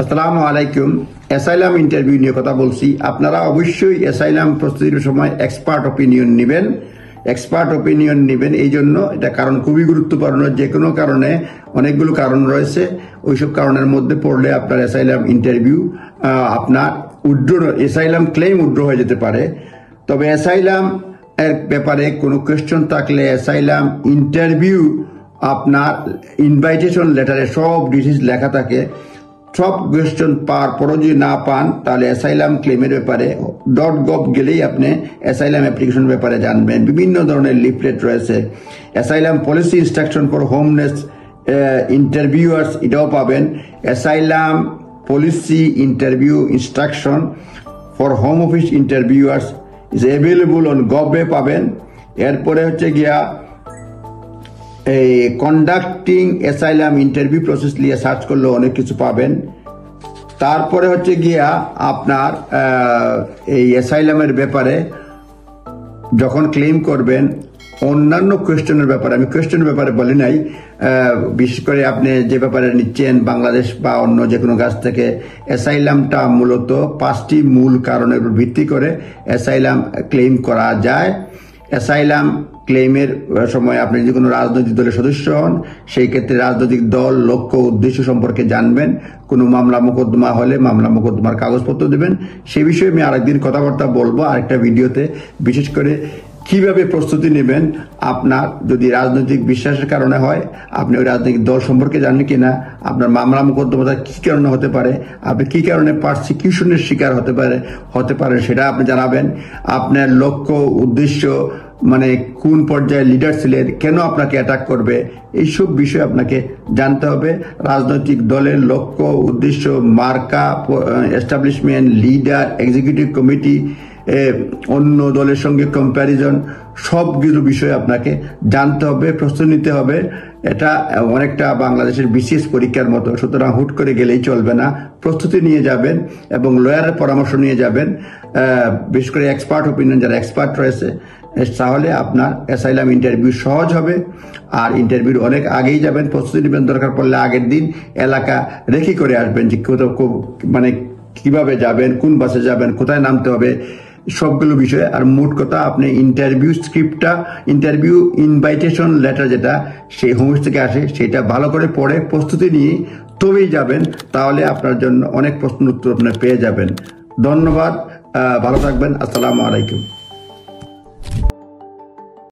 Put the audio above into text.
আসসালামু আলাইকুম। Asylum interview নিয়ে কথা বলছি। আপনারা অবশ্যই অ্যাসাইলাম প্রস্তুতির সময় এক্সপার্ট ওপিনিয়ন নেবেন। এই জন্য এটা কারণ খুবই গুরুত্বপূর্ণ। যে কোনো কারণে অনেকগুলো কারণ রয়েছে, ওইসব কারণের মধ্যে পড়লে আপনার অ্যাসাইলাম ইন্টারভিউ আপনার অ্যাসাইলাম ক্লেম উইথড্র হয়ে যেতে পারে। তবে অ্যাসাইলাম এর ব্যাপারে কোনো কোয়েশ্চন থাকলে অ্যাসাইলাম ইন্টারভিউ আপনার ইনভাইটেশন লেটারে সব ডিটেইলস লেখা থাকে। সব কোয়েশ্চন পাওয়ার পরও যদি না পান তাহলে অ্যাসাইলাম ক্লেমের ব্যাপারে .gov গেলেই আপনি অ্যাসাইলাম অ্যাপ্লিকেশন ব্যাপারে জানবেন। বিভিন্ন ধরনের লিফলেট রয়েছে। Asylum policy instruction for homeless interviewers এটাও পাবেন। Asylum policy interview instruction for home office interviewers is available on গভে পাবেন। এরপরে হচ্ছে গিয়া এই কন্ডাক্টিং অ্যাসাইলাম ইন্টারভিউ প্রসেস নিয়ে সার্চ করলে অনেক কিছু পাবেন। তারপরে হচ্ছে গিয়া আপনার এই অ্যাসাইলামের ব্যাপারে যখন ক্লেম করবেন অন্যান্য কোয়েশ্চনের ব্যাপারে, আমি কোয়েশ্চনের ব্যাপারে বলি নাই, বিশেষ করে আপনি যে ব্যাপারে নিচ্ছেন বাংলাদেশ বা অন্য যে কোনো কাছ থেকে, অ্যাসাইলামটা মূলত 5টি মূল কারণের উপর ভিত্তি করে অ্যাসাইলাম ক্লেম করা যায়। অ্যাসাইলাম ক্লেমের সময় আপনি যদি কোনো রাজনৈতিক দলের সদস্য হন, সেই ক্ষেত্রে রাজনৈতিক দল, লক্ষ্য, উদ্দেশ্য সম্পর্কে জানবেন। কোনো মামলা মোকদ্দমা হলে মামলা মোকদ্দমার কাগজপত্র দেবেন। সে বিষয়ে আমি আরেকদিন কথাবার্তা বলবো আরেকটা ভিডিওতে। বিশেষ করে কিভাবে প্রস্তুতি নেবেন, আপনার যদি রাজনৈতিক বিশ্বাসের কারণে হয়, আপনি ওই রাজনৈতিক দল সম্পর্কে জানেন কিনা, আপনার মামলা মোকদ্দমাটা কি কারণে হতে পারে, আপনি কি কারণে পারসিকিউশনের শিকার হতে পারে সেটা আপনি জানাবেন। আপনার লক্ষ্য, উদ্দেশ্য, মানে কোন পর্যায়ে লিডার ছিলেন, কেন আপনাকে অ্যাটাক করবে, এইসব বিষয় আপনাকে জানতে হবে। রাজনৈতিক দলের লক্ষ্য, উদ্দেশ্য, মার্কা, এস্টাবলিশমেন্ট, লিডার, এক্সিকিউটিভ কমিটি, অন্য দলের সঙ্গে কম্প্যারিজন, সবগুলো বিষয় আপনাকে জানতে হবে, প্রস্তুতি নিতে হবে। এটা অনেকটা বাংলাদেশের বিসিএস পরীক্ষার মতো, সুতরাং হুট করে গেলেই চলবে না। প্রস্তুতি নিয়ে যাবেন এবং লয়ারের পরামর্শ নিয়ে যাবেন। বিশেষ করে এক্সপার্ট ওপিনিয়ন, যারা এক্সপার্ট রয়েছে, তাহলে আপনার অ্যাসাইলাম ইন্টারভিউ সহজ হবে। আর ইন্টারভিউ অনেক আগেই যাবেন, প্রস্তুতি নেবেন। দরকার পড়লে আগের দিন এলাকা রেখে করে আসবেন, যে কোথাও মানে কিভাবে যাবেন, কোন বাসে যাবেন, কোথায় নামতে হবে, সবগুলো বিষয়। আর মোট কথা, আপনি ইন্টারভিউ স্ক্রিপ্টটা, ইন্টারভিউ ইনভাইটেশন লেটার যেটা সেই হোম অফিস থেকে আসে, সেটা ভালো করে পড়ে প্রস্তুতি নিয়ে তবেই যাবেন। তাহলে আপনার জন্য অনেক প্রশ্ন উত্তর আপনি পেয়ে যাবেন। ধন্যবাদ, ভালো থাকবেন। আসসালামু আলাইকুম।